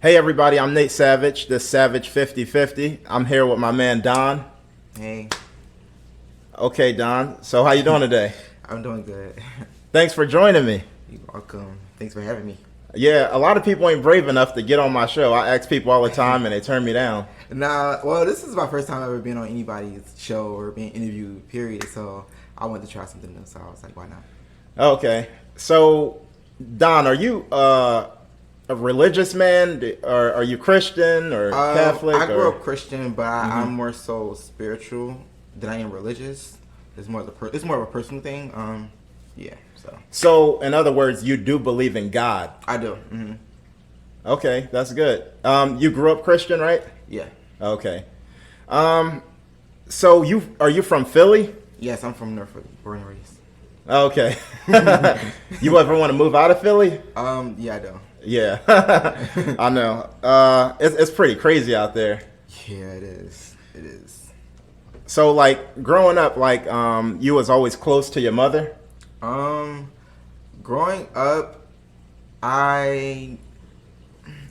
Hey everybody, I'm Nate Savage, the Savage 5050. I'm here with my man Don. Hey, Okay, Don. So how you doing today? I'm doing good. Thanks for joining me. You're welcome. Thanks for having me. Yeah, a lot of people ain't brave enough to get on my show. I ask people all the time and they turn me down. Well, this is my first time ever being on anybody's show or being interviewed, period. So I wanted to try something new. So I was like, why not? Okay. So, Don, are you a religious man? Or are you Christian or Catholic? I grew or? up Christian, but I'm more so spiritual than I am religious. It's more of a personal thing. Yeah. So, in other words, you do believe in God. I do. Mm-hmm. Okay, that's good. You grew up Christian, right? Yeah. Okay. So are you from Philly? Yes, I'm from Norfolk, born and raised. Okay. You ever want to move out of Philly? Yeah, I do. Yeah. I know. It's pretty crazy out there. Yeah, it is. It is. So like growing up, like you was always close to your mother? Growing up, I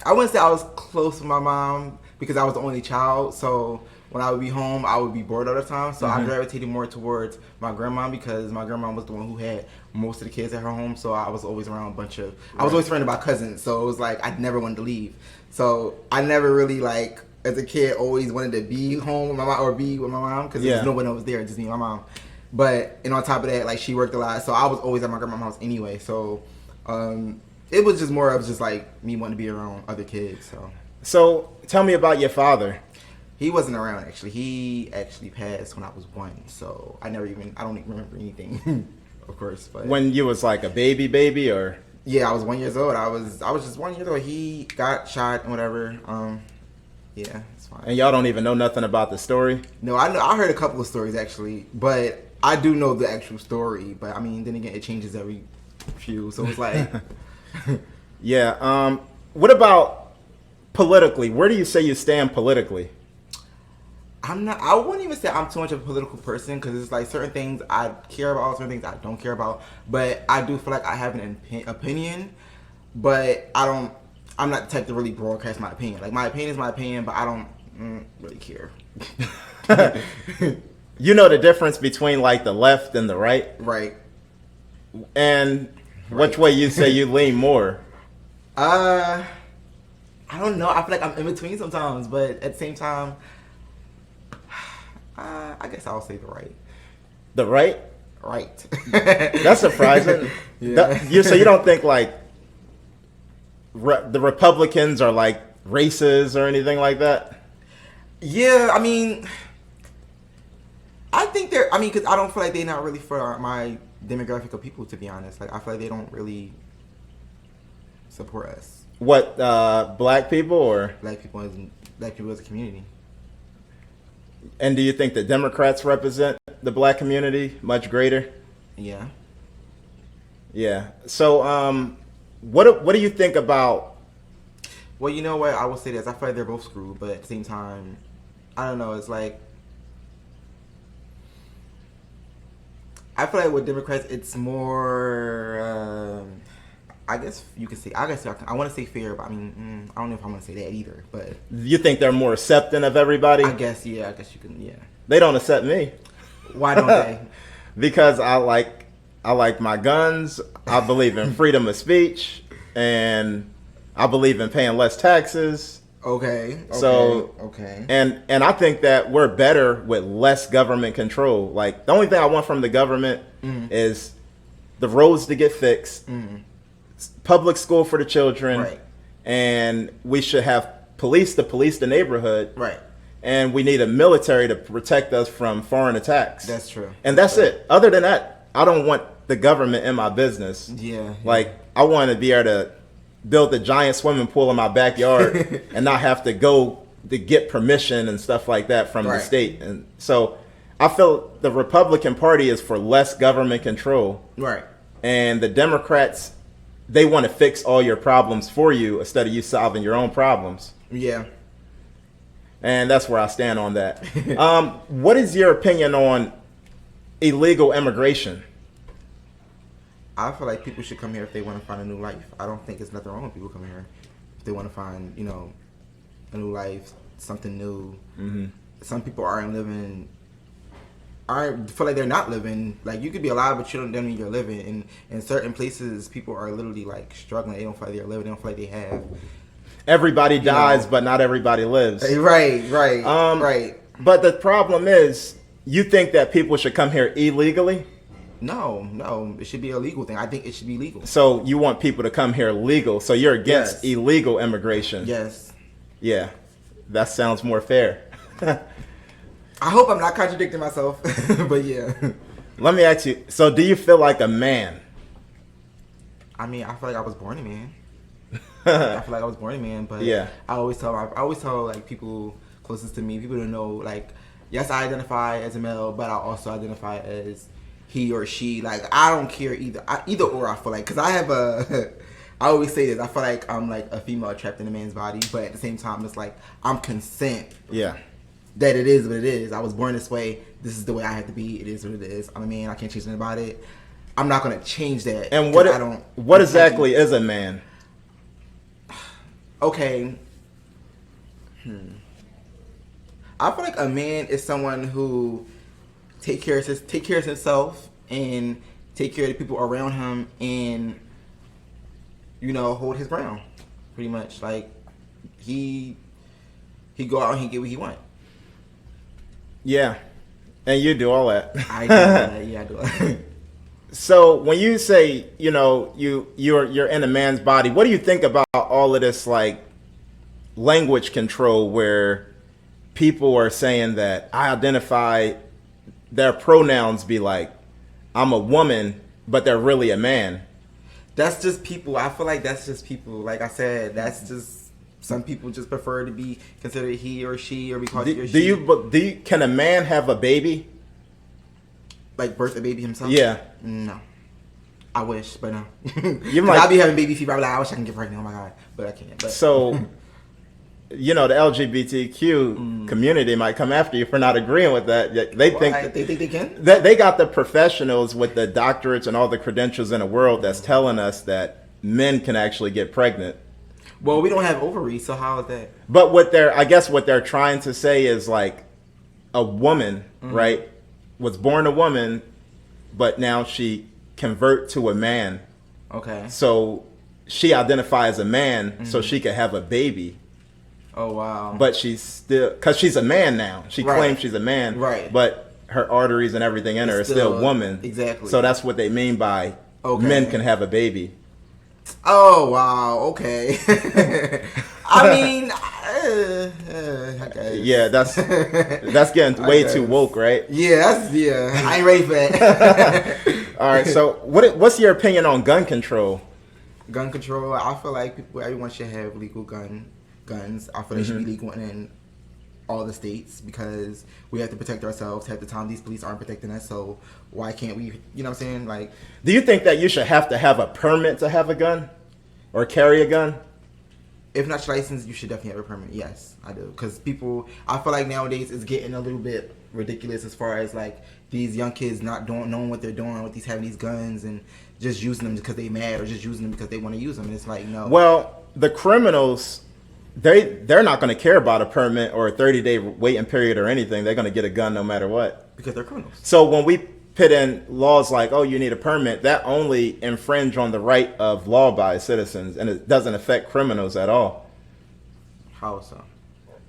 wouldn't say I was close to my mom because I was the only child. So when I would be home, I would be bored all the time. So I gravitated more towards my grandma because my grandma was the one who had most of the kids at her home. So I was always around I was always surrounded by cousins. So it was like I never wanted to leave. So I never really like as a kid always wanted to be home with my mom or be with my mom because there was no one else there, just me and my mom. But and on top of that, like she worked a lot, so I was always at my grandma's house anyway. So it was just more of just like me wanting to be around other kids. So tell me about your father. He wasn't around actually. He actually passed when I was 1. So I don't even remember anything, of course. But When you was like a baby or? yeah, I was 1 year old. I was just 1 year old. He got shot and whatever. Yeah, it's fine. And y'all don't even know nothing about the story? No, I heard a couple of stories actually, but I do know the actual story. But I mean, then again, it changes every few. So it's like, Yeah. What about politically? Where do you say you stand politically? I wouldn't even say I'm too much of a political person because it's like certain things I care about, certain things I don't care about. But I do feel like I have an opinion, but I'm not the type to really broadcast my opinion. Like my opinion is my opinion, but I don't really care. You know the difference between like the left and the right? Right. And which way you say you lean more? I don't know. I feel like I'm in between sometimes, but at the same time, I guess I'll say the right. The right? Right. That's surprising. Yeah. So you don't think like the Republicans are like racist or anything like that? Yeah, I mean, I think because I don't feel like they're not really for my demographic of people, to be honest. Like, I feel like they don't really support us. What, black people or? Black people as a community. And do you think the Democrats represent the black community much greater? Yeah. Yeah. So, what do you think about? Well, you know what? I will say this. I feel like they're both screwed, but at the same time, I don't know. It's like, I feel like with Democrats, it's more, I guess you could say, I want to say fair, but I mean, I don't know if I want to say that either, but. You think they're more accepting of everybody? I guess you can, yeah. They don't accept me. Why don't they? Because I like my guns. I believe in freedom of speech, and I believe in paying less taxes. Okay. And I think that we're better with less government control. Like the only thing I want from the government is the roads to get fixed, public school for the children, right. And we should have police to police the neighborhood, right. And we need a military to protect us from foreign attacks. That's true. And that's it. Other than that, I don't want the government in my business. Yeah. Like I want to be able to build a giant swimming pool in my backyard and not have to go to get permission and stuff like that from the state. And so I feel the Republican Party is for less government control. Right. And the Democrats, they want to fix all your problems for you instead of you solving your own problems. Yeah. And that's where I stand on that. What is your opinion on illegal immigration? I feel like people should come here if they want to find a new life. I don't think there's nothing wrong with people coming here They want to find, you know, a new life, something new. Mm-hmm. Some people aren't feel like they're not living. Like, you could be alive, but you don't mean you're living. And in certain places, people are literally like struggling. They don't feel like they're living. They don't feel like they have. Everybody dies, but not everybody lives. Right. Right. But the problem is, you think that people should come here illegally? No, it should be a legal thing. I think it should be legal. So you want people to come here legal. So you're against Yes. illegal immigration. Yes. Yeah. That sounds more fair. I hope I'm not contradicting myself, but yeah. Let me ask you, so do you feel like a man? I mean, I feel like I was born a man. I feel like I was born a man, but Yeah. I always tell like people closest to me, people don't know, like, yes, I identify as a male, but I also identify as he or she. Like, I don't care either or. I feel like, because I have I always say this, I feel like I'm like a female trapped in a man's body, but at the same time, it's like I'm consent. Yeah. That it is what it is. I was born this way. This is the way I have to be. It is what it is. I'm a man. I can't change anything about it. I'm not gonna change that. And what what exactly is a man? Okay. I feel like a man is someone who take care of himself and take care of the people around him, and, you know, hold his ground. Pretty much, like, he go out and he get what he want. Yeah. And you do all that. I do that. Yeah, I do that. So when you say, you know, you're in a man's body, what do you think about all of this, like, language control where people are saying that I identify, their pronouns be like, I'm a woman, but they're really a man? That's just people. I feel like that's just people. Like I said, that's just, some people just prefer to be considered he or she, or be called he or she. Can a man have a baby? Like, birth a baby himself? Yeah. No. I wish, but no. You might I be having baby fever. I'm like, I wish I can get pregnant. Oh my God. But I can't. But. So, you know, the LGBTQ community might come after you for not agreeing with that. They think they think they can? they got the professionals with the doctorates and all the credentials in the world that's telling us that men can actually get pregnant. Well, we don't have ovaries, so how is that? But I guess what they're trying to say is, like, a woman, right, was born a woman, but now she convert to a man. Okay. So she identifies as a man, so she could have a baby. Oh, wow. But she's still, because she's a man now. She claims she's a man. Right. But her arteries and everything in her is still woman. Exactly. So that's what they mean by men can have a baby. Oh, wow. Okay. I mean, I guess. Yeah, that's getting way too woke, right? Yeah, I ain't ready for that. All right, so what's your opinion on gun control? Gun control, I feel like everyone should have legal guns. I feel they should be legal in all the states, because we have to protect ourselves. Half the time these police aren't protecting us, so why can't we, you know what I'm saying? Like, do you think that you should have to have a permit to have a gun or carry a gun? if not your license, you should definitely have a permit. Yes, I do. Because people, I feel like nowadays it's getting a little bit ridiculous as far as like these young kids not knowing what they're doing with these, having these guns and just using them because they mad, or just using them because they want to use them. And it's like, no. Well, the criminals, they're not going to care about a permit or a 30-day waiting period or anything. They're going to get a gun no matter what. Because they're criminals. So when we put in laws like, oh, you need a permit, that only infringe on the right of law-abiding citizens, and it doesn't affect criminals at all. How so?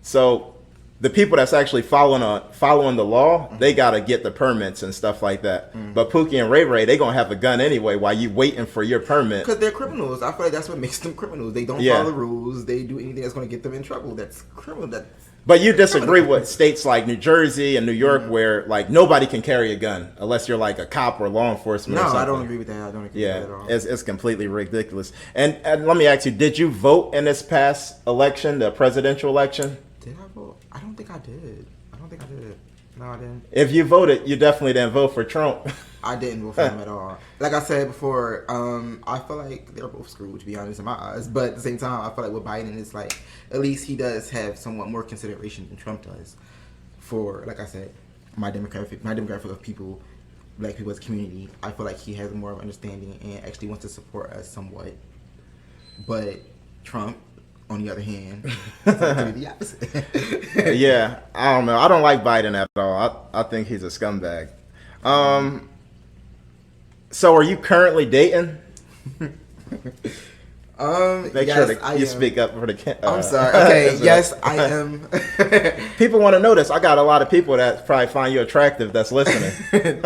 So the people that's actually following the law, they got to get the permits and stuff like that. But Pookie and Ray Ray, they going to have a gun anyway while you waiting for your permit. Because they're criminals. I feel like that's what makes them criminals. They don't follow the rules. They do anything that's going to get them in trouble. That's criminal. But you disagree with states like New Jersey and New York where like nobody can carry a gun unless you're like a cop or law enforcement. No, or something. I don't agree with that. I don't agree with that at all. It's completely ridiculous. And let me ask you, did you vote in this past election, the presidential election? Did I vote? I don't think I did. No, I didn't. If you voted, you definitely didn't vote for Trump. I didn't vote for him at all. Like I said before, I feel like they're both screwed, to be honest, in my eyes. But at the same time, I feel like with Biden, it's like, at least he does have somewhat more consideration than Trump does for, like I said, my demographic of people, black people as a community. I feel like he has more of understanding and actually wants to support us somewhat. But Trump, on the other hand, it's like the opposite. Yeah, I don't know. I don't like Biden at all. I think he's a scumbag. So are you currently dating? Make yes, sure that I you am. speak up for the. I'm sorry. Okay, yes, I am. People want to know this. I got a lot of people that probably find you attractive that's listening. Thank you.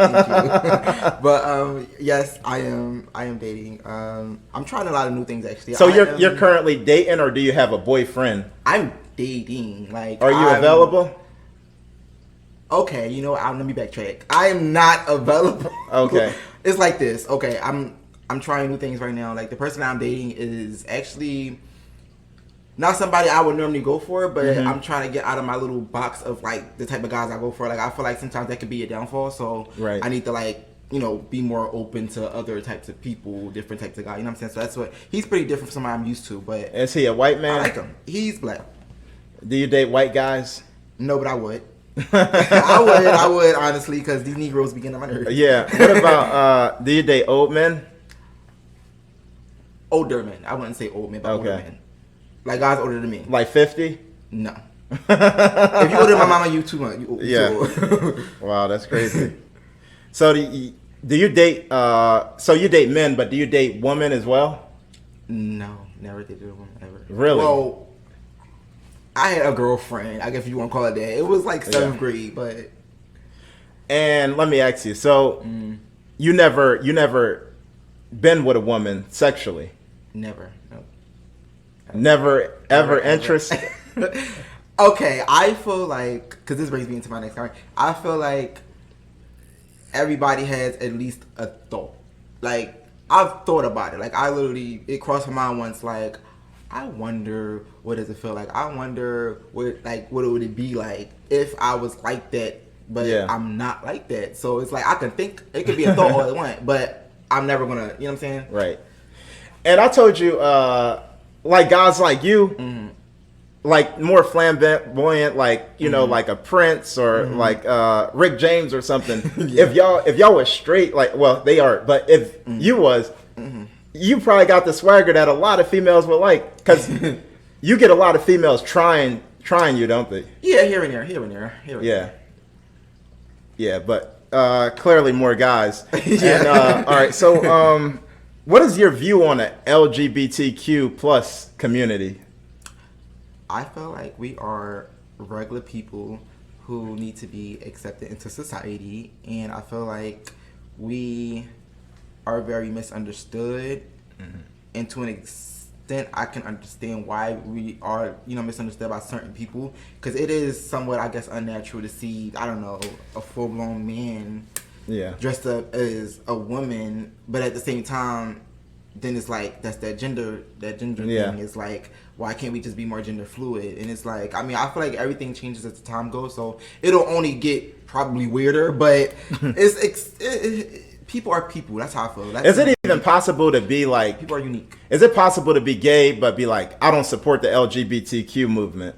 But yes, I am dating. I'm trying a lot of new things actually. So you're currently dating, or do you have a boyfriend? I'm dating. Like, Are you available? Okay, you know what? Let me backtrack. I am not available. Okay. It's like this. Okay, I'm trying new things right now. Like, the person I'm dating is actually not somebody I would normally go for, but I'm trying to get out of my little box of like the type of guys I go for. Like, I feel like sometimes that could be a downfall. So Right. I need to like, you know, be more open to other types of people, different types of guys. You know what I'm saying? So that's what he's pretty different from somebody I'm used to. But Is he a white I man? like him. He's black. Do you date white guys? No, but I would. I would honestly, because these Negroes begin on my nerves. Yeah. What about do you date old men? Older men. I wouldn't say old men, but older Okay. men. Like guys older than me. Like 50? No. If you older than my mama, you too much. Yeah. Too. Wow, that's crazy. So do you date? So you date men, but do you date women as well? No, never dated a woman ever. Really? Well, I had a girlfriend. I guess you want to call it that. It was like seventh Yeah. grade, but And let me ask you. So you never been with a woman sexually? never. No. Never ever interested? Okay, I feel like, because this brings me into my next comment, I feel like everybody has at least a thought. Like, I've thought about it. Like, it crossed my mind once, like, I wonder what does it feel like. I wonder what would it be like if I was like that, but Yeah. I'm not like that. So it's like, I can think, it could be a thought all at once, but I'm never gonna, you know what I'm saying? Right. And I told you, like guys like you, like more flamboyant, like you know, like a Prince or like Rick James or something. Yeah. If y'all was straight, like well they are, but if you was, you probably got the swagger that a lot of females would like, because you get a lot of females trying you, don't they? Yeah, here and there. Yeah. Yeah, but clearly more guys. Yeah. And, all right, so what is your view on the LGBTQ plus community? I feel like we are regular people who need to be accepted into society, and I feel like we are very misunderstood. And to an extent, I can understand why we are, misunderstood by certain people, because it is somewhat, I guess, unnatural to see, I don't know, a full-blown man Yeah. dressed up as a woman, but at the same time, then it's like that's that gender Yeah. thing is like, why can't we just be more gender fluid? And it's like, I mean, I feel like everything changes as the time goes, so it'll only get probably weirder, but people are people. That's how I feel. Is it even possible to be like, People are unique. is it possible to be gay but be like, I don't support the LGBTQ movement?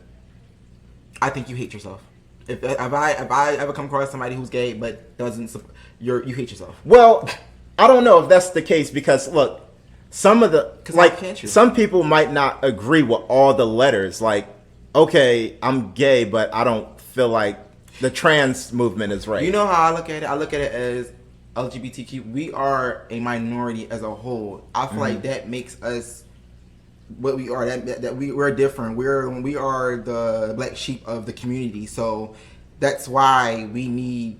I think you hate yourself. If I ever come across somebody who's gay but doesn't, you hate yourself. Well, I don't know if that's the case, because look, some of the, 'Cause like, how can't you? some people might not agree with all the letters. Like, okay, I'm gay, but I don't feel like the trans movement is right. You know how I look at it? I look at it as LGBTQ. We are a minority as a whole. I feel like that makes us what we are. That we're different. We are the black sheep of the community. So that's why we need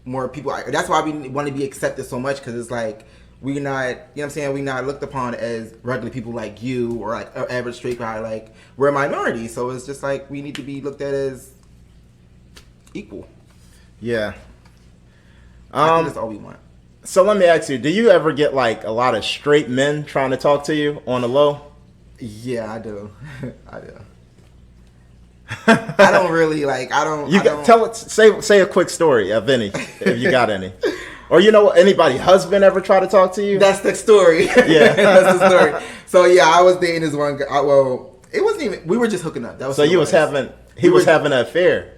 more people. That's why we want to be accepted so much, because it's like we're not, you know what I'm saying, we're not looked upon as regular people like you or like an average straight guy. Like, we're a minority, so it's just like we need to be looked at as equal. Yeah. I think that's all we want. So let me ask you, do you ever get like a lot of straight men trying to talk to you on the low? Yeah, I do. I do. I don't really like. I don't. You I got, don't, tell it. Say a quick story of any, if you got any, or anybody husband ever try to talk to you? That's the story. Yeah. That's the story. So yeah, I was dating this one guy. Well, it wasn't even. We were just hooking up. That was So what it you was having, he was having an affair.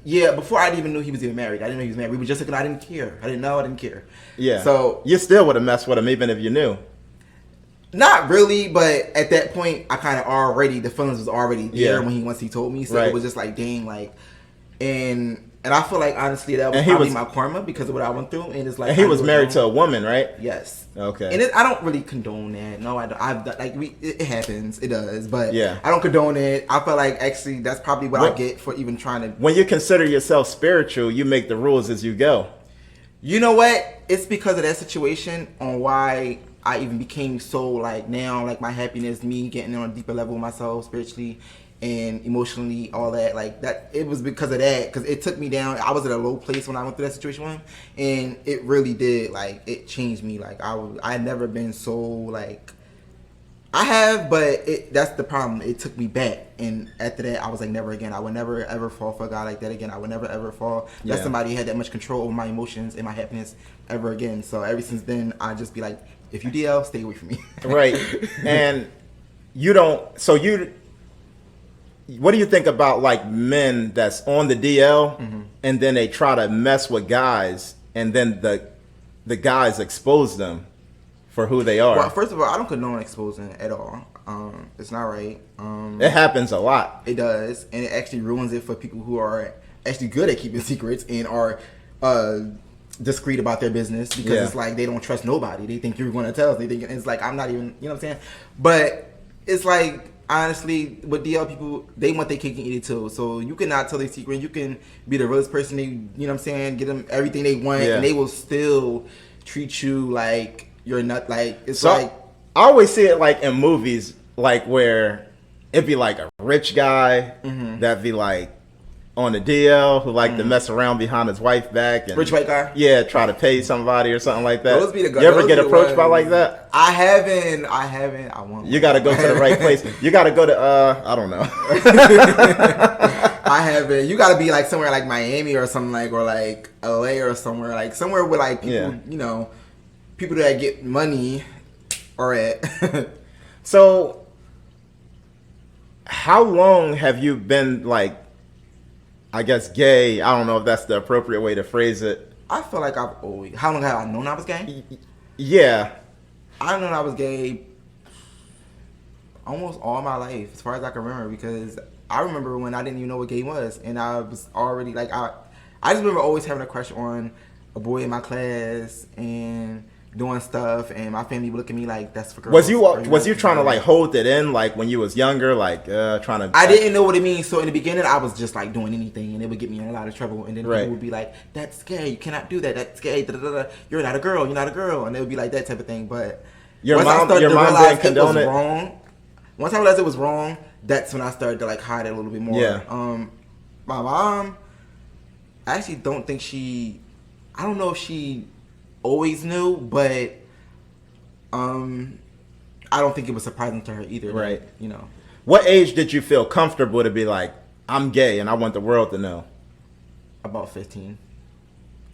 Yeah, before I even knew he was even married. I didn't know he was married. We were just hooking up. I didn't care. I didn't know. I didn't care. Yeah. So you still would have messed with him even if you knew. Not really, but at that point, I kind of already, the feelings was already there once he told me. So it was just like, dang, like, and I feel like honestly that was probably my karma because of what I went through. And it's like, and he was married to a woman, right? Yes. Okay. And I don't really condone that. No, I don't. It happens. It does. But yeah, I don't condone it. I feel like actually that's probably what I get for even trying to. When you consider yourself spiritual, you make the rules as you go. You know what? It's because of that situation on why I even became so like now like my happiness, me getting on a deeper level with myself spiritually and emotionally, all that, like that. It was because of that, because it took me down. I was at a low place when I went through that situation with him, and it really did, like, it changed me. Like I had never been so like I have, but that's the problem. It took me back, and after that, I was like, never again. I would never ever fall for a guy like that again. I would never ever fall. Let somebody had that much control over my emotions and my happiness ever again. So ever since then, I just be like, if you DL, stay away from me. Right, and you don't. So you. What do you think about like men that's on the DL and then they try to mess with guys and then the guys expose them for who they are? Well, first of all, I don't condone exposing at all. It's not right. It happens a lot. It does, and it actually ruins it for people who are actually good at keeping secrets and are discreet about their business, because it's like they don't trust nobody. They think you're going to tell. They think it's like I'm not even. You know what I'm saying? But it's like, honestly, with DL people, they want their cake and eat it too. So you cannot tell their secret. You can be the realest person. They, you know what I'm saying? Get them everything they want, and they will still treat you like you're not. Like it's so, like I always see it like in movies, like where it'd be like a rich guy that'd be like on the DL who like to mess around behind his wife's back and rich white guy. Yeah, try to pay somebody or something like that. Those be the you ever get approached by like that? I haven't. I want. You got to go to the right place. You got to go to I don't know. I haven't. You got to be like somewhere like Miami or something, like, or like LA or somewhere with like people, you know, people that get money are at. So, how long have you been like, I guess, gay? I don't know if that's the appropriate way to phrase it. I feel like I've always. How long have I known I was gay? Yeah. I known I was gay almost all my life, as far as I can remember, because I remember when I didn't even know what gay was, and I was already like, I just remember always having a crush on a boy in my class and doing stuff, and my family would look at me like, that's for girls. Was you trying to like hold it in, like when you was younger, like trying to? I didn't know what it means, so in the beginning I was just like doing anything, and it would get me in a lot of trouble. And then people would be like, "That's gay. You cannot do that. That's gay. Da, da, da. You're not a girl. You're not a girl." And it would be like that type of thing. But your mom didn't condone it. Wrong. Once I realized it was wrong, that's when I started to like hide it a little bit more. Yeah. My mom, I actually don't think she. I don't know if she always knew, but I don't think it was surprising to her either. Right. Like, you know. What age did you feel comfortable to be like, I'm gay and I want the world to know? About 15.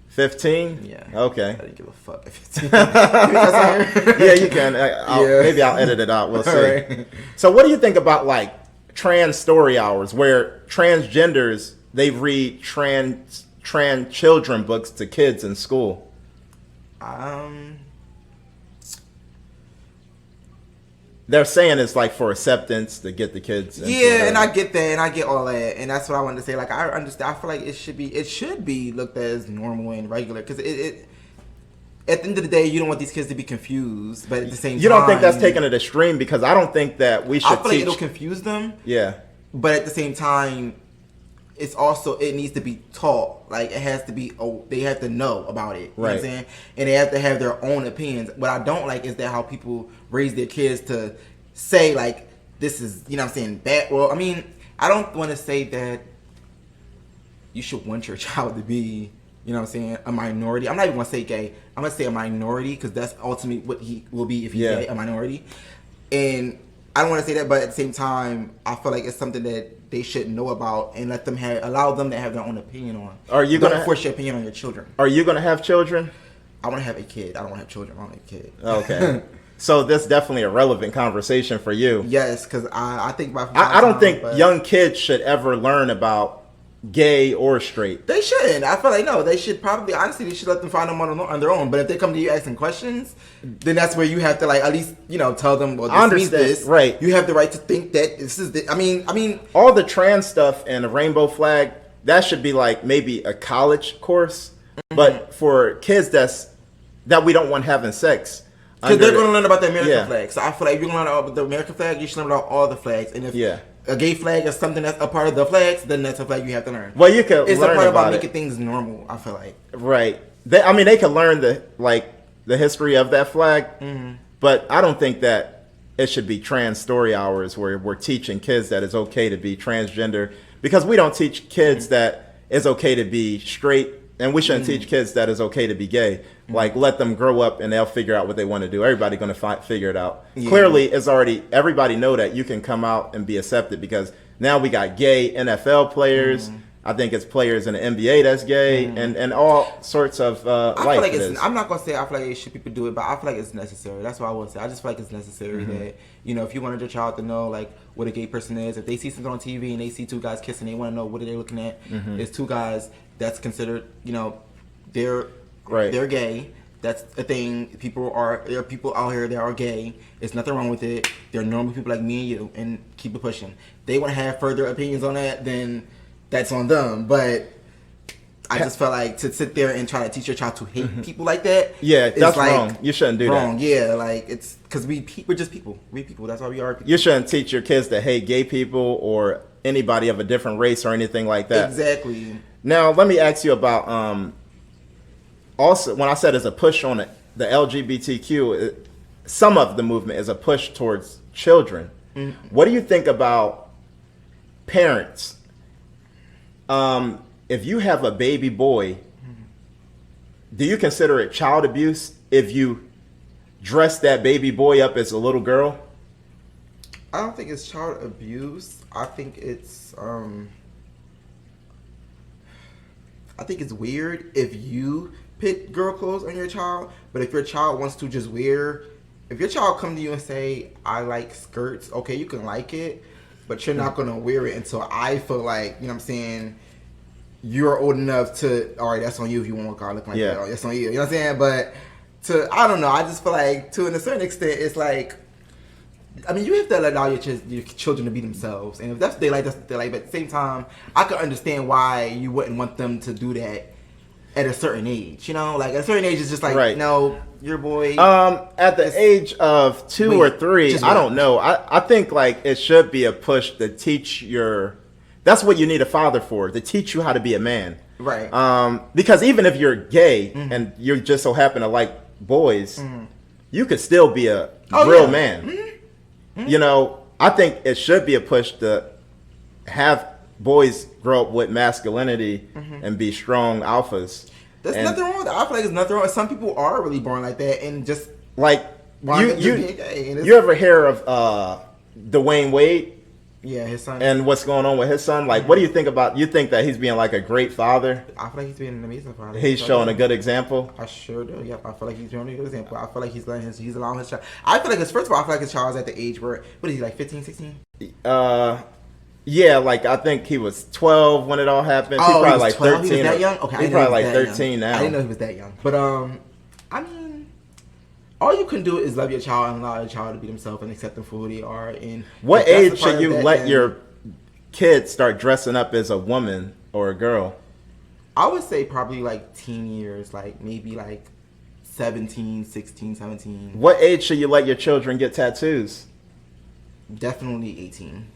15? Yeah. Okay. I didn't give a fuck at 15. Yeah, you can. Maybe I'll edit it out. We'll see. Right. So what do you think about like trans story hours where transgenders, they read trans children books to kids in school? They're saying it's like for acceptance to get the kids. Yeah, and I get that, and I get all that, and that's what I wanted to say. Like, I understand. I feel like it should be looked at as normal and regular, because it at the end of the day, you don't want these kids to be confused, but at the same time, you don't think that's taking it extreme, because I don't think that we should. I feel like it'll confuse them. Yeah, but at the same time, it's also, it needs to be taught. Like, it has to be, they have to know about it. You know what I'm saying? And they have to have their own opinions. What I don't like is that how people raise their kids to say, like, this is, you know what I'm saying, bad. Well, I mean, I don't want to say that you should want your child to be, you know what I'm saying, a minority. I'm not even going to say gay. I'm going to say a minority, because that's ultimately what he will be if he's gay, a minority. And I don't want to say that, but at the same time, I feel like it's something that they should know about, and let them allow them to have their own opinion on. Are you going to force your opinion on your children? Are you going to have children? I want to have a kid. I don't want to have children. I want a kid. Okay. So that's definitely a relevant conversation for you. Yes, because I think I don't think young kids should ever learn about gay or straight. They shouldn't. I feel like no. They should probably honestly they should let them find them on their own. But if they come to you asking questions, then that's where you have to like at least tell them. Well, this means this. Right. You have the right to think that this is. I mean, all the trans stuff and the rainbow flag that should be like maybe a college course, but for kids that we don't want having sex. Because they're going to learn about the American flag. So I feel like if you're going to learn about the American flag, you should learn about all the flags. And if a gay flag is something that's a part of the flags, then that's a flag you have to learn. Well, you can it's learn a part about making things normal, I feel like. Right. They can learn the history of that flag, but I don't think that it should be trans story hours where we're teaching kids that it's okay to be transgender, because we don't teach kids that it's okay to be straight, and we shouldn't teach kids that it's okay to be gay. Like, let them grow up and they'll figure out what they want to do. Everybody's going to figure it out. Yeah. Clearly, everybody know that you can come out and be accepted, because now we got gay NFL players. I think it's players in the NBA that's gay, and all sorts of I feel like I'm not going to say I feel like people do it, but I feel like it's necessary. That's what I would say. I just feel like it's necessary that, if you wanted your child to know, like, what a gay person is, if they see something on TV and they see two guys kissing, they want to know what are they looking at. It's two guys that's considered, they're gay. That's a thing. There are people out here that are gay. There's nothing wrong with it. They're normal people like me and you, and keep it pushing. They want to have further opinions on that, then that's on them. But I just felt like to sit there and try to teach your child to hate people like that. Yeah, that's like wrong. You shouldn't do that. Wrong. Yeah, like it's because we're just people. We're people. That's why we are people. You shouldn't teach your kids to hate gay people or anybody of a different race or anything like that. Exactly. Now let me ask you about also, when I said it's a push on it, the LGBTQ, some of the movement is a push towards children. What do you think about parents? If you have a baby boy, do you consider it child abuse if you dress that baby boy up as a little girl? I don't think it's child abuse. I think it's weird if you pick girl clothes on your child, but if your child wants to just if your child come to you and say, I like skirts, okay, you can like it, but you're not going to wear it until I feel like, you know what I'm saying, you're old enough to, all right, that's on you if you want to look like that, or that's on you, you know what I'm saying, but I don't know, I just feel like to a certain extent, it's like, I mean, you have to allow your children to be themselves, and if that's what they like, that's what they like, but at the same time, I can understand why you wouldn't want them to do that at a certain age, like at a certain age, it's just like, no, your boy. At the age of 2 or 3, I don't know. I think like it should be a push to teach that's what you need a father for, to teach you how to be a man. Right. Because even if you're gay and you just so happen to like boys, you could still be a real man. I think it should be a push to have boys grow up with masculinity and be strong alphas. There's nothing wrong with that. I feel like there's nothing wrong. Some people are really born like that and just like you ever hear of Dwayne Wade? Yeah, his son. And what's going on with his son? Like, what do you think about? You think that he's being like a great father? I feel like he's being an amazing father. He's showing a good example. I sure do. Yeah, I feel like he's showing a good example. I feel like he's allowing his child. I feel like first of all, I feel like his child is at the age where, what is he, like 15, 16? Yeah, like I think he was 12 when it all happened. Oh, he's probably like 12? 13. He was that young? Okay, he's probably like 13 young. now. I didn't know he was that young. But I mean, all you can do is love your child and allow your child to be themselves and accept them for who they are. And what age should you let your kids start dressing up as a woman or a girl? I would say probably like teen years, like maybe like 17, 16, 17. What age should you let your children get tattoos? Definitely 18.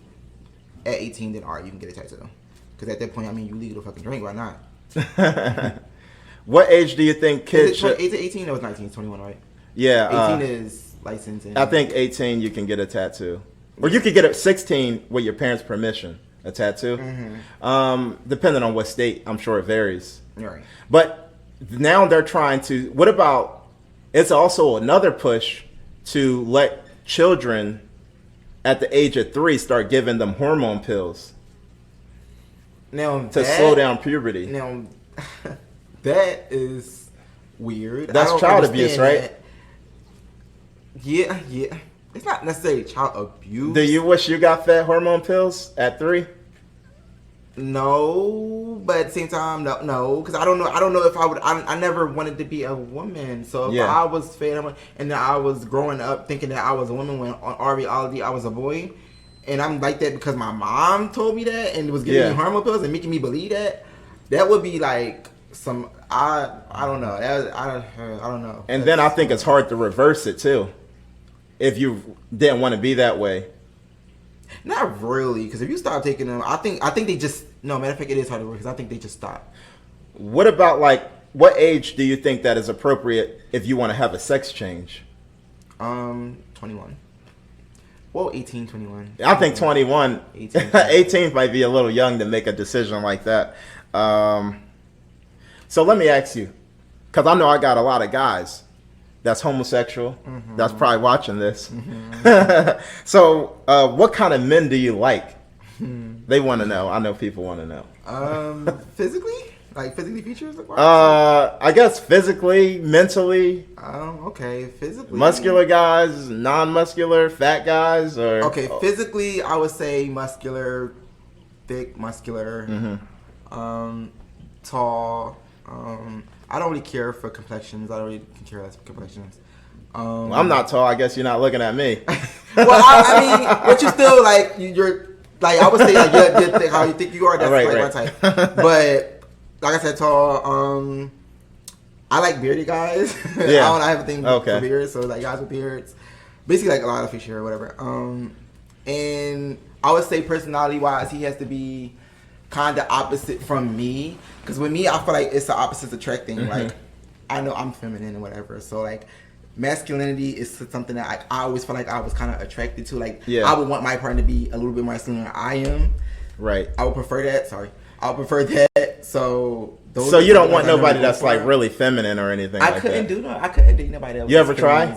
At 18, then all right, you can get a tattoo. Because at that point, I mean, you legal to fucking drink, why not? What age do you think kids should... 18? No, it's 19, it's 21, right? Yeah. 18 is licensing. I think 18 you can get a tattoo. Or you could get it 16 with your parents' permission, a tattoo. Depending on what state, I'm sure it varies. Right. But now they're trying to... What about... It's also another push to let children at the age of 3 start giving them hormone pills. Now to slow down puberty. Now, that is weird. That's child abuse, right? Yeah. It's not necessarily child abuse. Do you wish you got fed hormone pills at 3? No, but at the same time, no, because I don't know if I would. I never wanted to be a woman. So if I was fed and then I was growing up thinking that I was a woman when on our reality I was a boy, and I'm like that because my mom told me that and was giving me hormone pills and making me believe that, that would be like some. I don't know. I don't know. And then I think it's hard to reverse it too, if you didn't want to be that way. Not really, because if you stop taking them, I think they just no. Matter of fact, it is hard to work because I think they just stop. What about like what age do you think that is appropriate if you want to have a sex change? 21. Well, 18, 21. I think 21. 18, 18 might be a little young to make a decision like that. So let me ask you, because I know I got a lot of guys that's homosexual, that's probably watching this. So what kind of men do you like? They want to know. I know people want to know. Physically? Like physically features? I guess physically, mentally. Okay, physically. Muscular guys, non-muscular, fat guys, or okay, physically, I would say muscular, thick, muscular, tall. I don't really care for complexions. I don't really care less for complexions. Well, I'm not tall. I guess you're not looking at me. Well, I mean, but you still like you're like I would say like you're how you think you are. That's right, like my type. But like I said, tall. I like bearded guys. Yeah. I have a thing for beards, so like guys with beards, basically like a lot of fish hair or whatever. And I would say personality wise, he has to be kind of opposite from me, because with me, I feel like it's the opposites attracting. Like I know I'm feminine and whatever, so like masculinity is something that I always feel like I was kind of attracted to. Like I would want my partner to be a little bit more masculine than I am. Right. I would prefer that. I would prefer that. So you don't want nobody that's like really feminine or anything. I couldn't date nobody else. You ever try?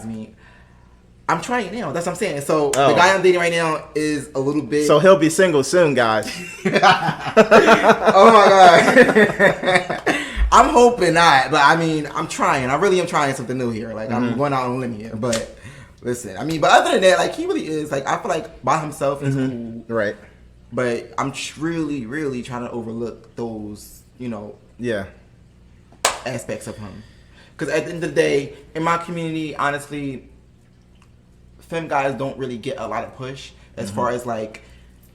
I'm trying now. That's what I'm saying. So the guy I'm dating right now is a little bit. So he'll be single soon, guys. Oh my god. I'm hoping not, but I mean, I'm trying. I really am trying something new here. Like I'm going out on a limb here. But listen, I mean, but other than that, like he really is. Like I feel like by himself is cool. Right. But I'm really, really trying to overlook those, aspects of him. Because at the end of the day, in my community, honestly, femme guys don't really get a lot of push as far as like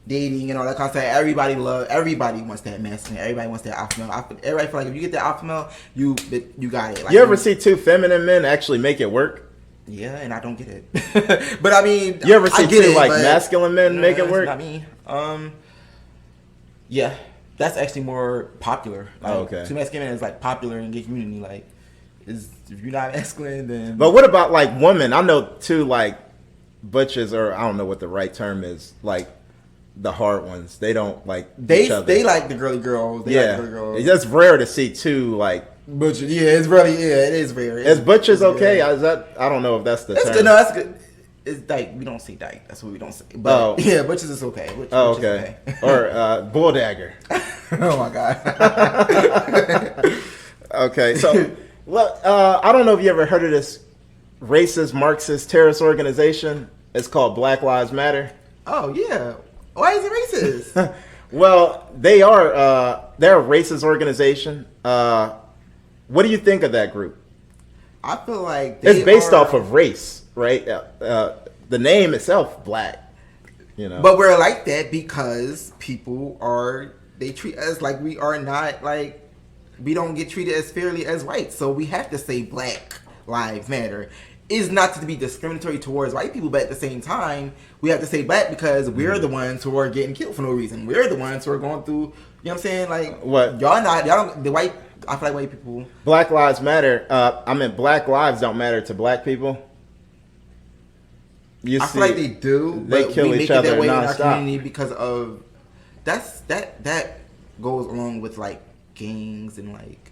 dating and all that kind of stuff. Everybody wants that masculine. Everybody wants that alpha male. Everybody feel like if you get that alpha male, you got it. Like, you ever see two feminine men actually make it work? Yeah, and I don't get it. But I mean, you ever see two masculine men make it work? Not me. Yeah, that's actually more popular. Like, okay. Two masculine men is like popular in gay community. Like, if you're not masculine, then. But what about like women? I know two like butches, or I don't know what the right term is. Like the hard ones, they don't like each other. They like the girly girls. Like the girly girls. It's just rare to see two like. Butcher, it is rare. Is butchers okay? Is that, I don't know if that's the term. Good. No, that's good. It's dyke. We don't say dyke. That's what we don't say. But yeah, butchers is okay. Butchers okay. Or bull dagger. Oh my god. Okay, so I don't know if you ever heard of this racist Marxist terrorist organization. It's called Black Lives Matter. Oh yeah. Why is it racist? Well, they're a racist organization. What do you think of that group? I feel like it's based off of race, right? The name itself, black. But we're like that because they treat us like we are not like, we don't get treated as fairly as white. So we have to say Black Lives Matter. It's not to be discriminatory towards white people, but at the same time, we have to say black because we're the ones who are getting killed for no reason. We're the ones who are going through, you know what I'm saying? Like, what? Y'all don't, I feel like white people. Black Lives Matter. Black lives don't matter to black people. I feel like they do. They kill each other that way nonstop. In our community because of that goes along with like gangs and like,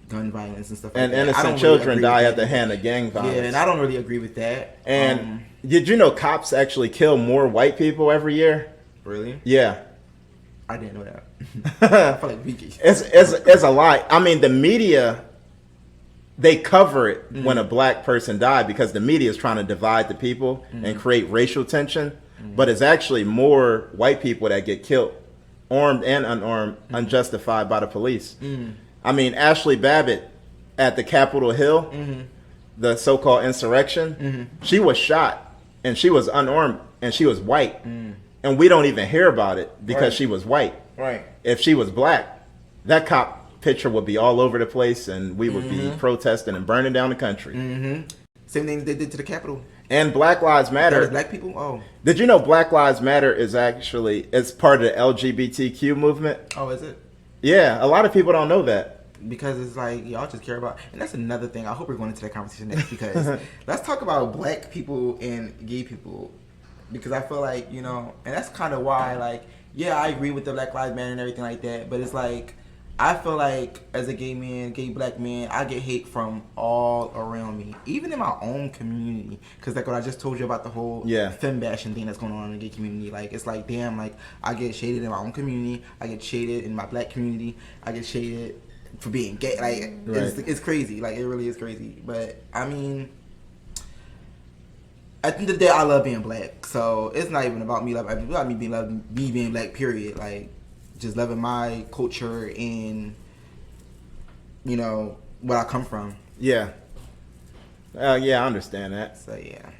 gun violence and stuff like that. And innocent children die at the hand of gang violence. Yeah, and I don't really agree with that. And did you know cops actually kill more white people every year? Really? Yeah. I didn't know that. I feel like Vicky. It's a lie. I mean, the media, they cover it when a black person died because the media is trying to divide the people and create racial tension. But it's actually more white people that get killed armed and unarmed, unjustified by the police. I mean, Ashley Babbitt at the Capitol Hill, the so-called insurrection, she was shot and she was unarmed and she was white. And we don't even hear about it because she was white. Right. If she was black, that cop picture would be all over the place and we would be protesting and burning down the country. Same thing they did to the Capitol. And Black Lives Matter. There's black people? Oh. Did you know Black Lives Matter is actually, it's part of the LGBTQ movement? Oh, is it? Yeah, a lot of people don't know that. Because it's like, y'all just care about, and that's another thing. I hope we're going into that conversation next because let's talk about black people and gay people. Because I feel like, you know, and that's kind of why, like, yeah, I agree with the Black Lives Matter and everything like that. But it's like, I feel like as a gay man, gay black man, I get hate from all around me, even in my own community. Because like what I just told you about the whole femme bashing thing that's going on in the gay community, like it's like damn, like I get shaded in my own community, I get shaded in my black community, I get shaded for being gay. Like it's crazy, like it really is crazy. But I mean, at the end of the day, I love being black, so it's not even about me. It's about me being black. Period. Like. Just loving my culture and, you know, where I come from. Yeah. Yeah, I understand that. So, yeah.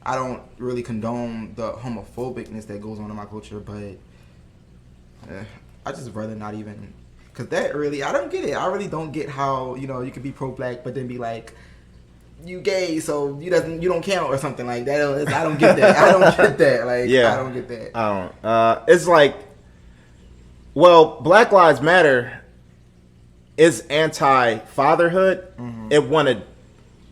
I don't really condone the homophobicness that goes on in my culture, but I just rather not even. Because that really, I don't get it. I really don't get how, you know, you could be pro-black, but then be like, you gay, so you don't count or something like that. I don't get that. I don't get that. Like, yeah. I don't get that. I don't. It's like, well, Black Lives Matter is anti-fatherhood. It want to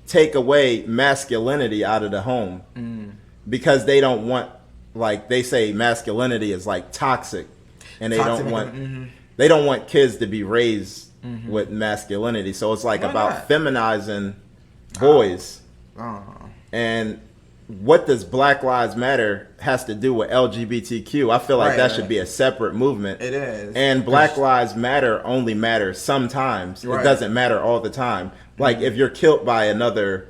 take away masculinity out of the home because they don't want, like they say, masculinity is like toxic, and they don't want kids to be raised with masculinity. So it's like about feminizing boys. And what does Black Lives Matter has to do with LGBTQ? I feel like that should be a separate movement. It is. And Black Lives Matter only matters sometimes. It doesn't matter all the time. Like if you're killed by another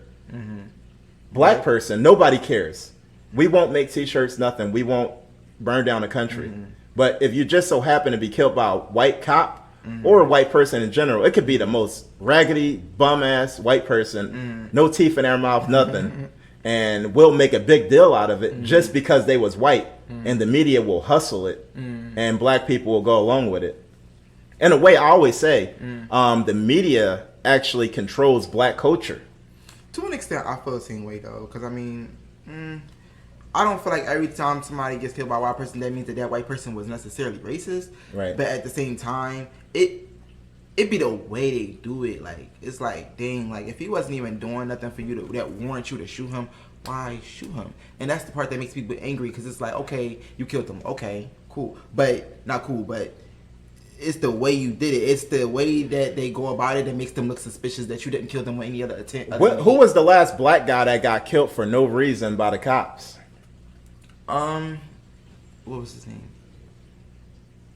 black person, nobody cares. We won't make t-shirts, nothing. We won't burn down the country. But if you just so happen to be killed by a white cop or a white person in general, it could be the most raggedy, bum-ass white person, no teeth in their mouth, nothing. And we'll make a big deal out of it just because they was white, and the media will hustle it, and black people will go along with it. In a way, I always say, the media actually controls black culture. To an extent, I feel the same way though, because I mean, I don't feel like every time somebody gets killed by a white person, that means that white person was necessarily racist. Right. But at the same time, it be the way they do it. Like it's like, dang, like if he wasn't even doing nothing for you that warrant you to shoot him, why shoot him? And that's the part that makes people angry, because it's like, okay, you killed him, okay, cool, but not cool, but it's the way you did it. It's the way that they go about it that makes them look suspicious that you didn't kill them with any other attempt. Who was the last black guy that got killed for no reason by the cops? What was his name?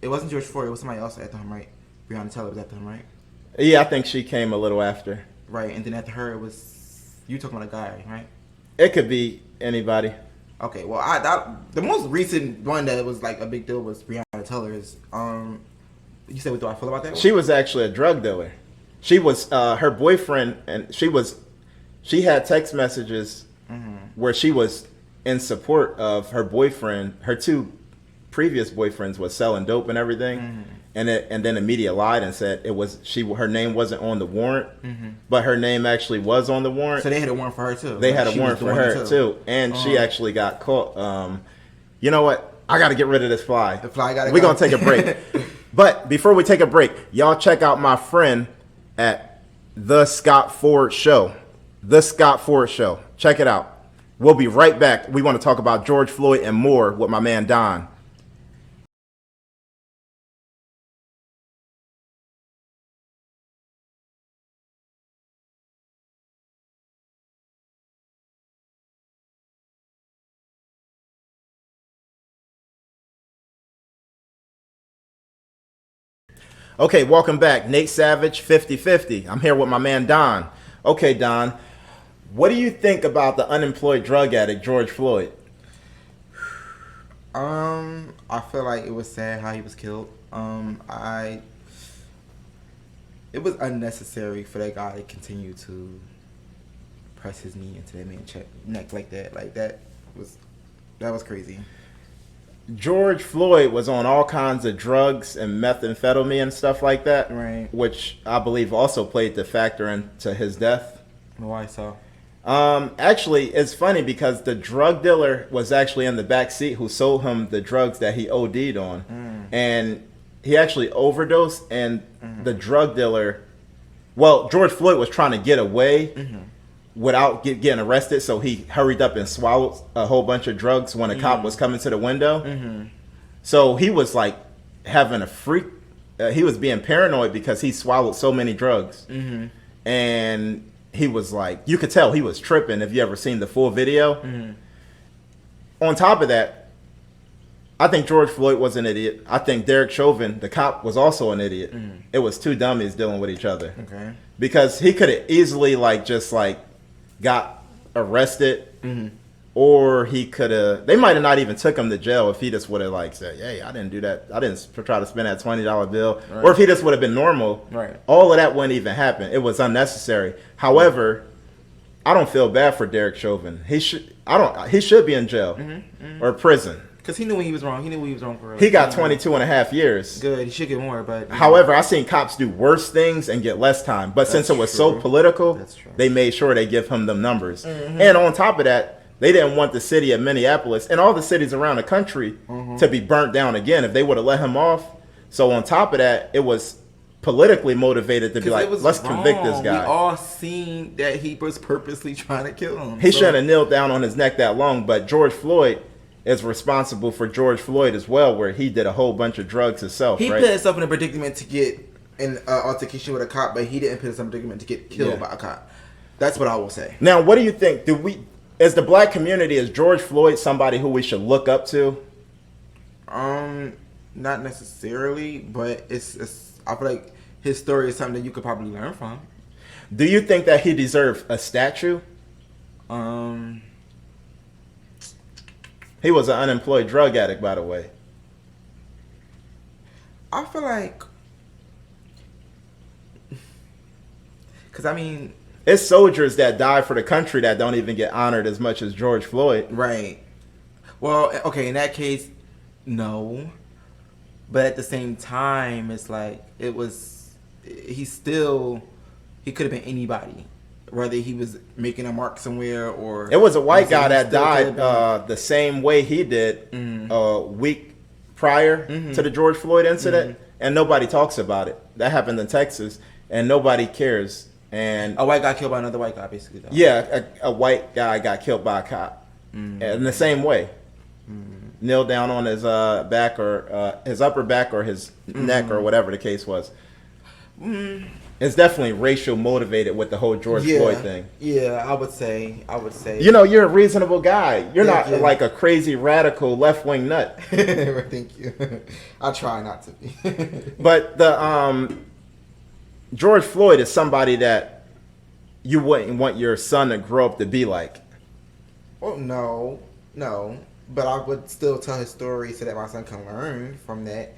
It wasn't George Floyd. It was somebody else after him, right? Breonna Taylor was after him, right? Yeah, I think she came a little after. Right, and then after her, it was you talking about a guy, right? It could be anybody. Okay, well, the most recent one that was like a big deal was Breonna Taylor's. You said what do I feel about that one? She was actually a drug dealer. She was her boyfriend, and she had text messages where she was in support of her boyfriend. Her two previous boyfriends was selling dope and everything, and then the media lied and said it was her name wasn't on the warrant, but her name actually was on the warrant. So they had a warrant for her too. They had a warrant for her too, and she actually got caught. You know what? I got to get rid of this fly. The fly got to go. We're gonna take a break, but before we take a break, y'all check out my friend at The Scott Ford Show. The Scott Ford Show. Check it out. We'll be right back. We want to talk about George Floyd and more with my man Don. Okay, welcome back. Nate Savage, 50/50. I'm here with my man Don. Okay, Don, what do you think about the unemployed drug addict George Floyd? I I feel like it was sad how he was killed. It was unnecessary for that guy to continue to press his knee into that man's neck like that. Like that was crazy. George Floyd was on all kinds of drugs and methamphetamine and stuff like that, Right. which I believe also played the factor into his death. Why so? Actually, it's funny because the drug dealer was actually in the back seat who sold him the drugs that he OD'd on, and he actually overdosed. And the drug dealer, well, George Floyd was trying to get away without getting arrested, so he hurried up and swallowed a whole bunch of drugs when a cop was coming to the window. So he was like having a freak. He was being paranoid because he swallowed so many drugs, and he was like, you could tell he was tripping if you ever seen the full video. On top of that, I think George Floyd was an idiot. I think Derek Chauvin, the cop, was also an idiot. It was two dummies dealing with each other. Okay. Because he could have easily got arrested, or he could have. They might have not even took him to jail if he just would have said, "Hey, I didn't do that. I didn't try to spend that $20 bill," or if he just would have been normal. Right. All of that wouldn't even happen. It was unnecessary. However, I don't feel bad for Derek Chauvin. He should be in jail or prison. Because he knew when he was wrong. He knew when he was wrong for real. He got 22 and a half years. Good. He should get more, but... However, I've seen cops do worse things and get less time. But since it was so political, they made sure they give him them numbers. And on top of that, they didn't want the city of Minneapolis and all the cities around the country to be burnt down again if they would have let him off. So on top of that, it was politically motivated to be like, let's convict this guy. We all seen that he was purposely trying to kill him. He shouldn't have kneeled down on his neck that long, but George Floyd is responsible for George Floyd as well, where he did a whole bunch of drugs himself. He put himself in a predicament to get an altercation with a cop, but he didn't put himself in a predicament to get killed by a cop. That's what I will say. Now, what do you think? As the black community, is George Floyd somebody who we should look up to? Not necessarily, but it's I feel like his story is something that you could probably learn from. Do you think that he deserved a statue? He was an unemployed drug addict, by the way. I feel like, because I mean, it's soldiers that die for the country that don't even get honored as much as George Floyd. Right. Well, okay, in that case, no. But at the same time, it's like he could have been anybody. Whether he was making a mark somewhere or... It was a white guy that died the same way he did a week prior to the George Floyd incident, and nobody talks about it. That happened in Texas, and nobody cares. And a white guy killed by another white guy, basically. Though. Yeah, a white guy got killed by a cop in the same way. Kneel down on his back or his upper back or his neck or whatever the case was. It's definitely racial motivated with the whole George Floyd thing. Yeah, I would say. You know, you're a reasonable guy. You're not like a crazy radical left wing nut. Thank you. I try not to be. But the George Floyd is somebody that you wouldn't want your son to grow up to be like. Well, no. But I would still tell his story so that my son can learn from that.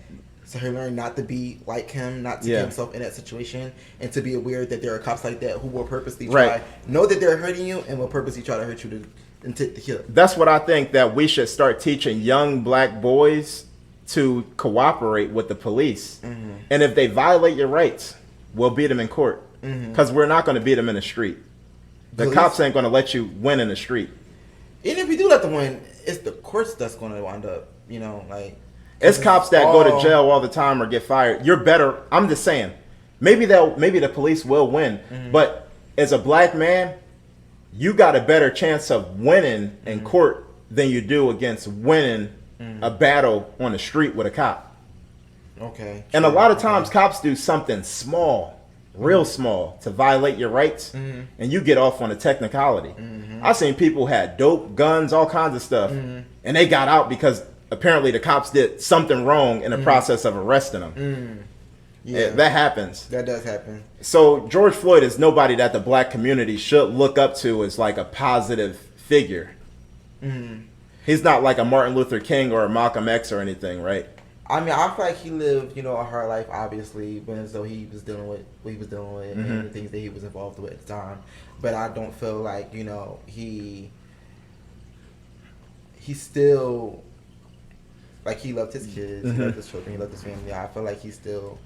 So he learned not to be like him, not to get himself in that situation, and to be aware that there are cops like that who will purposely try, know that they're hurting you, and will purposely try to hurt you to kill. That's what I think, that we should start teaching young black boys to cooperate with the police. And if they violate your rights, we'll beat them in court. Because we're not going to beat them in the street. The cops ain't going to let you win in the street. Even if we do let them win, it's the courts that's going to wind up, It's cops that go to jail all the time or get fired. You're better. I'm just saying, maybe the police will win, but as a black man, you got a better chance of winning in court than you do against winning a battle on the street with a cop. Okay. And a lot of times cops do something small, real small, to violate your rights, and you get off on a technicality. I've seen people who had dope, guns, all kinds of stuff, and they got out because apparently the cops did something wrong in the process of arresting them. Yeah, that happens. That does happen. So George Floyd is nobody that the black community should look up to as like a positive figure. He's not like a Martin Luther King or a Malcolm X or anything, right? I mean, I feel like he lived, a hard life, obviously, but as though he was dealing with what he was dealing with and the things that he was involved with at the time. But I don't feel like, he still, like, he loved his kids, he loved his children, he loved his family. I feel like he still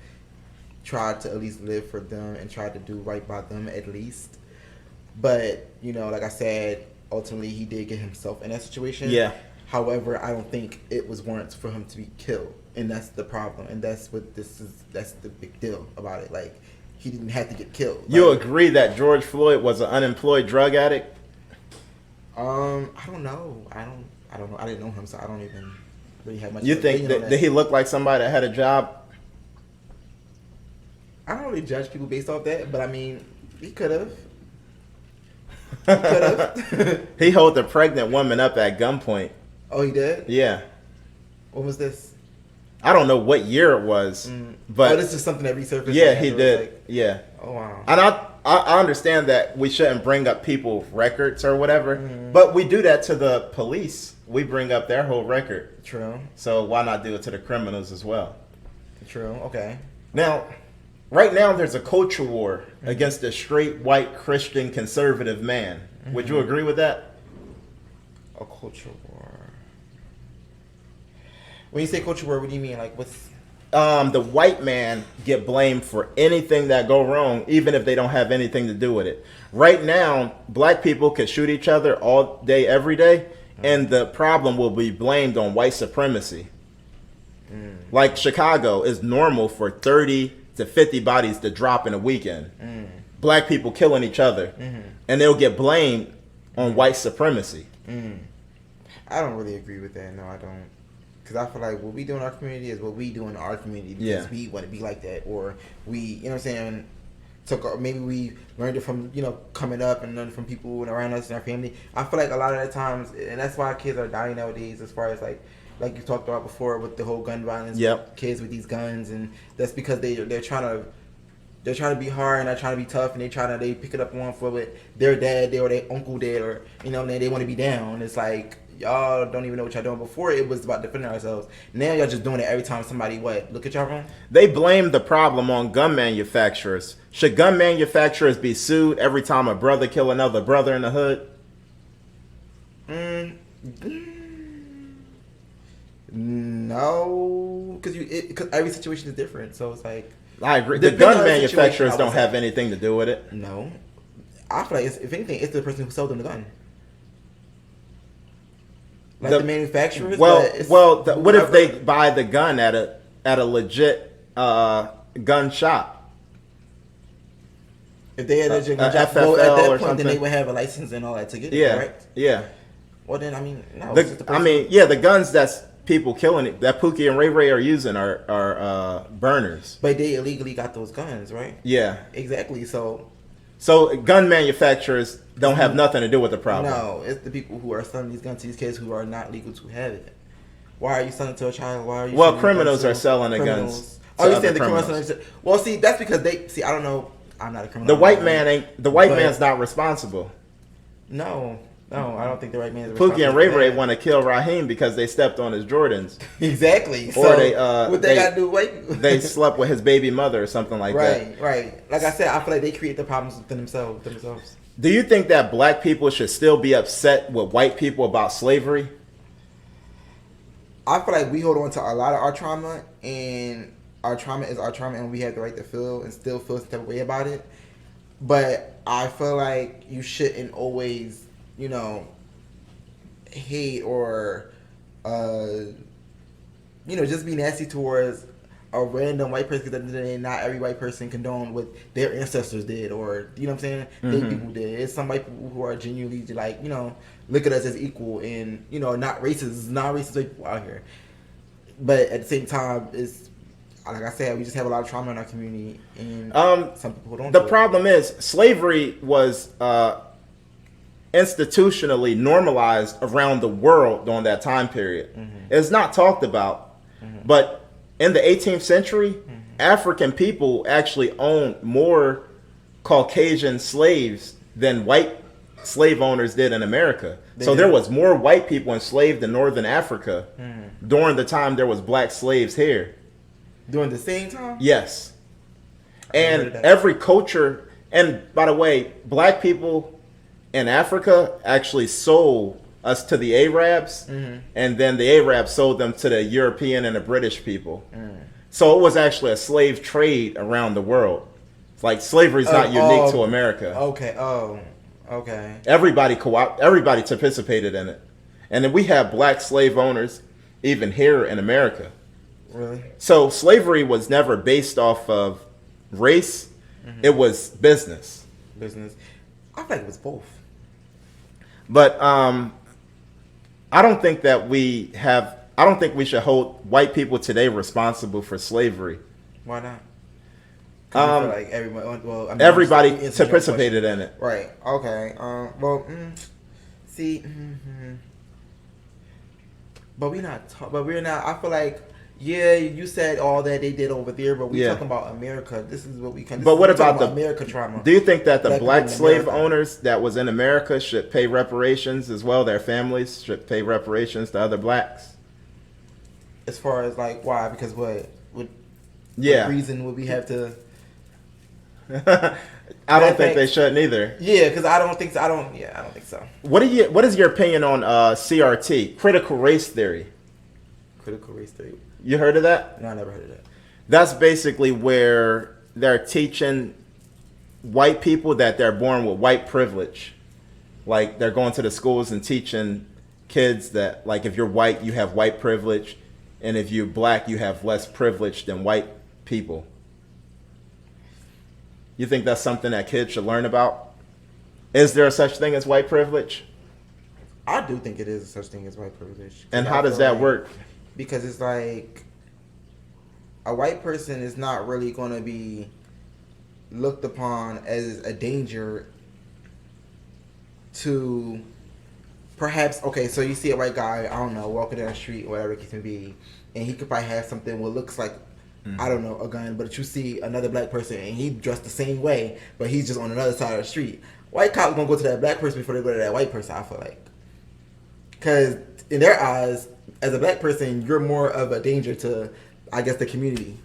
tried to at least live for them and tried to do right by them at least. But, like I said, ultimately he did get himself in that situation. Yeah. However, I don't think it was warrants for him to be killed. And that's the problem. And that's the big deal about it. Like, he didn't have to get killed. You agree that George Floyd was an unemployed drug addict? I don't know. I don't know. I didn't know him, so I don't even really have much. You think that he looked like somebody that had a job? I don't really judge people based off that, but I mean, he could have. He held a pregnant woman up at gunpoint. Oh, he did? Yeah. When was this? I don't know what year it was, but this is something that resurfaced. Yeah, he did. Like, yeah. Oh wow. And I understand that we shouldn't bring up people's records or whatever, but we do that to the police. We bring up their whole record. True. So why not do it to the criminals as well? True. Okay. Now, right now there's a culture war against a straight white Christian conservative man. Would you agree with that? A culture war. When you say culture war, what do you mean? Like, what's... The white man get blamed for anything that go wrong, even if they don't have anything to do with it. Right now, black people can shoot each other all day, every day, and the problem will be blamed on white supremacy. Like Chicago is normal for 30 to 50 bodies to drop in a weekend. Black people killing each other, and they'll get blamed on white supremacy. I don't really agree with that. No, I don't. Because I feel like what we do in our community is what we do in our community because we want to be like that, or we, you know what I'm saying, maybe we learned it from, coming up and learned from people around us and our family. I feel like a lot of the times, and that's why kids are dying nowadays, as far as like you talked about before with the whole gun violence, kids with these guns, and that's because they're trying to be hard and they're trying to be tough, and they pick it up on for what their dad did or their uncle did, or they want to be down. It's like, y'all don't even know what y'all doing. Before it was about defending ourselves. Now y'all just doing it every time somebody look at y'all wrong. They blame the problem on gun manufacturers. Should gun manufacturers be sued every time a brother kill another brother in the hood? No, because every situation is different. So it's like, I agree. The gun manufacturers don't have anything to do with it. No, I feel like if anything, it's the person who sold them the gun. Like the manufacturers. What if they buy the gun at a legit gun shop? If they had a legit gun shop, FFL at that or point, something, then they would have a license and all that to get it, correct? Yeah. Well, then no. The guns that's people killing it that Pookie and Ray Ray are using are burners. But they illegally got those guns, right? Yeah. Exactly. So gun manufacturers don't have nothing to do with the problem. No, it's the people who are selling these guns to these kids who are not legal to have it. Why are you selling it to a child? Why are you? Well, criminals are selling the guns. Oh, you saying the criminals? Well, see, that's because I don't know. I'm not a criminal. The white man's not responsible. No, I don't think the white man is responsible. Pookie and Ray Ray want to kill Raheem because they stepped on his Jordans. Exactly. Or what they got to do? They slept with his baby mother or something like that. Right. Like I said, I feel like they create the problems within themselves. Do you think that black people should still be upset with white people about slavery? I feel like we hold on to a lot of our trauma, and our trauma is our trauma, and we have the right to feel and still feel some type of way about it. But I feel like you shouldn't always, hate or, just be nasty towards a random white person, because not every white person condone what their ancestors did, or you know what I'm saying, they people did. It's some white people who are genuinely look at us as equal, and not racist people out here. But at the same time, it's like I said, we just have a lot of trauma in our community, and some people don't. The problem is slavery was institutionally normalized around the world during that time period. It's not talked about, but in the 18th century, African people actually owned more Caucasian slaves than white slave owners did in America. So there was more white people enslaved in Northern Africa during the time there was black slaves here. During the same time? Yes. And every culture, and by the way, black people in Africa actually sold us to the Arabs, and then the Arabs sold them to the European and the British people. So it was actually a slave trade around the world. It's like slavery is not unique to America. Okay. Oh, okay. Everybody participated in it, and then we have black slave owners even here in America. Really? So slavery was never based off of race; it was business. Business. I feel like it was both. But I don't think that I don't think we should hold white people today responsible for slavery. Why not? I feel like everybody participated in it. Right. Okay. See. But we're not. I feel like. Yeah, you said all that they did over there, but we're talking about America. This is what we can. But what about the America trauma? Do you think that the black slave owners that was in America should pay reparations as well? Their families should pay reparations to other blacks. As far as like why? Because what reason would we have to? I don't think they shouldn't either. Yeah, because I don't think so. I don't think so. What is your opinion on CRT, critical race theory? Critical race theory. You heard of that? No, I never heard of that. That's basically where they're teaching white people that they're born with white privilege. Like they're going to the schools and teaching kids that like if you're white, you have white privilege, and if you're black, you have less privilege than white people. You think that's something that kids should learn about? Is there a such thing as white privilege? I do think it is a such thing as white privilege. And how does that work? Because it's like a white person is not really going to be looked upon as a danger to perhaps, okay, so you see a white guy, I don't know, walking down the street, whatever it can be, and he could probably have something what looks like, I don't know, a gun, but you see another black person and he dressed the same way, but he's just on another side of the street. White cop going to go to that black person before they go to that white person, I feel like. Because in their eyes, as a black person, you're more of a danger to, I guess, the community.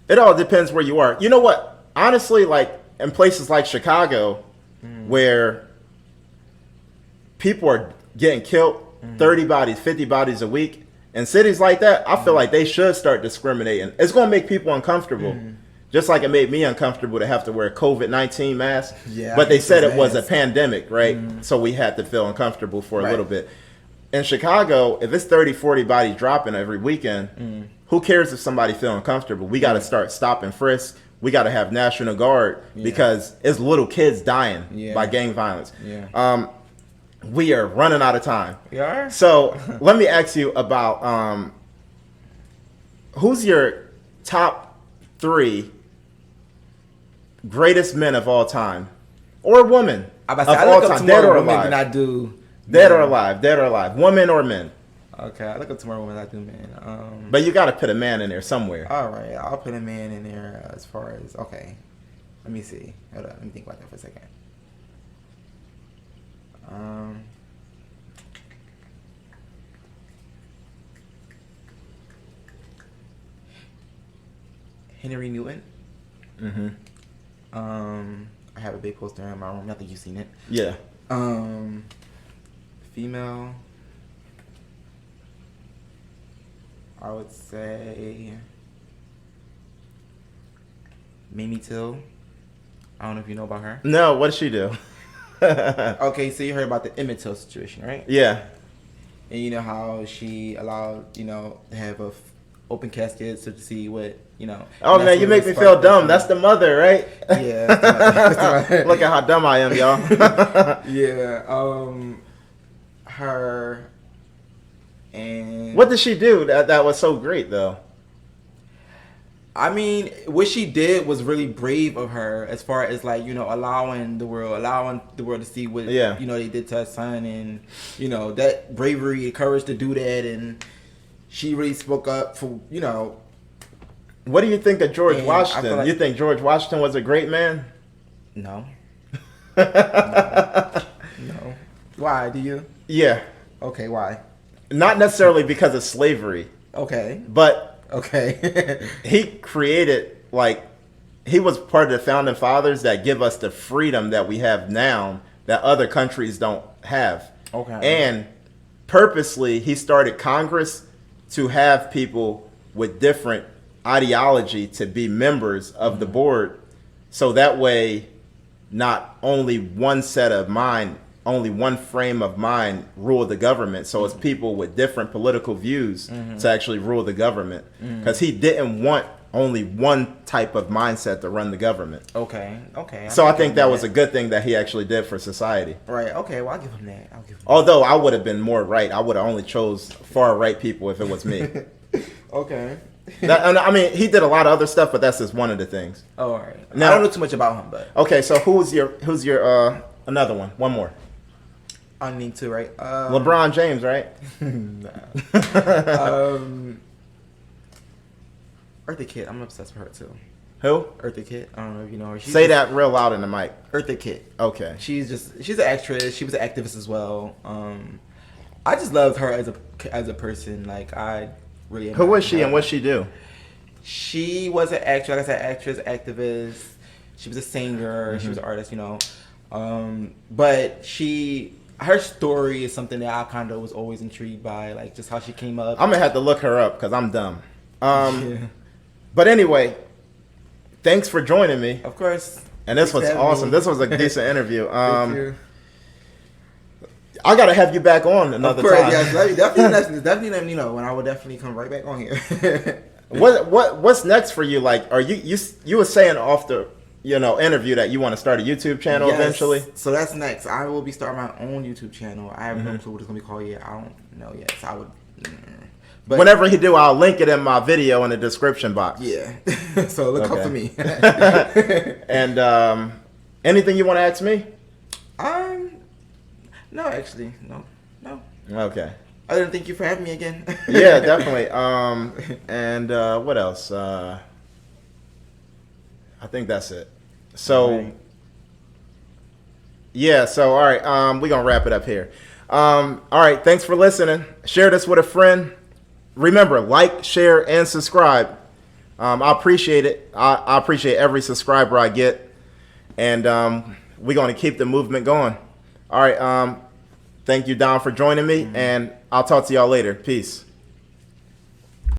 It all depends where you are. You know what? Honestly, like in places like Chicago, where people are getting killed, 30 bodies, 50 bodies a week, in cities like that, I feel like they should start discriminating. It's going to make people uncomfortable. Just like it made me uncomfortable to have to wear a COVID-19 mask. Yeah, but they said it was a pandemic, right? So we had to feel uncomfortable for a little bit. In Chicago, if it's 30, 40 bodies dropping every weekend, who cares if somebody feel uncomfortable? We got to start stop and frisk. We got to have National Guard because it's little kids dying by gang violence. We are running out of time. We are? So let me ask you about who's your top 3 greatest men of all time, or women of all time, dead or alive? Than I do dead or alive, dead or alive, women or men. Okay, I look up to more women than I do men. But you got to put a man in there somewhere. All right, I'll put a man in there as far as Let me see. Hold up, let me think about that for a second. Henry Newton. I have a big poster in my room. Not that you've seen it. Yeah. Female. I would say Mamie Till. I don't know if you know about her. No, what does she do? Okay, so you heard about the Emmett Till situation, right? Yeah. And you know how she allowed, to have a open casket so to see what, Oh man, you make me feel dumb. That's the mother, right? Yeah. That's the mother. Look at how dumb I am, y'all. Yeah. Her and what did she do that was so great though? I mean, what she did was really brave of her, as far as allowing the world to see what they did to her son, and that bravery and courage to do that, and she really spoke up for What do you think of George Washington? You think George Washington was a great man? No. No. Why do you? Yeah, Okay, why? not necessarily because of slavery, Okay. but Okay. he created, like, he was part of the founding fathers that give us the freedom that we have now that other countries don't have. Okay. And purposely, he started Congress to have people with different ideology to be members of the board, so that way not only one set of mind, only one frame of mind rule the government. So it's people with different political views to actually rule the government, because he didn't want only one type of mindset to run the government. Okay. Okay. So I think that was a good thing that he actually did for society. Right. Okay. Well, I'll give him that. Although I would have been more right. I would have only chose far right people if it was me. Okay. And I mean, he did a lot of other stuff, but that's just one of the things. Oh, all right. Now- I don't know too much about him, but Okay, so who's your another one more? I need to, right? LeBron James, right? Eartha Kitt. I'm obsessed with her too. Who? Eartha Kitt. I don't know if you know her. Say that real loud in the mic. Eartha Kitt. Okay. She's an actress. She was an activist as well. I just loved her as a person. Like, I really. Who was she admired and her. what she do? She was an actress. Like I said, actress, activist. She was a singer. She was an artist. You know, but her story is something that I kind of was always intrigued by, like just how she came up. I'm gonna have to look her up because I'm dumb. Yeah. But anyway, thanks for joining me. Of course. And this Thanks was for having awesome. me. This was a decent interview. Thank you. I gotta have you back on another Of course, time. yes, definitely let me know, and I will definitely come right back on here. What's next for you? Like, are you were saying off the interview that you want to start a YouTube channel Yes. eventually? So that's next. I will be starting my own YouTube channel. I have no clue what it's gonna be called yet. I don't know yet. So I would. But Whenever you do, I'll link it in my video in the description box. yeah. So look up for me. And anything you want to ask me? No, actually, no. Okay. Other than thank you for having me again. Yeah, definitely. And what else? I think that's it. So, Right. yeah. So, all right. We're gonna wrap it up here. All right. Thanks for listening. Share this with a friend. Remember, like, share, and subscribe. I appreciate it. I appreciate every subscriber I get, and we're gonna keep the movement going. All right. Thank you, Don, for joining me, and I'll talk to y'all later. Peace.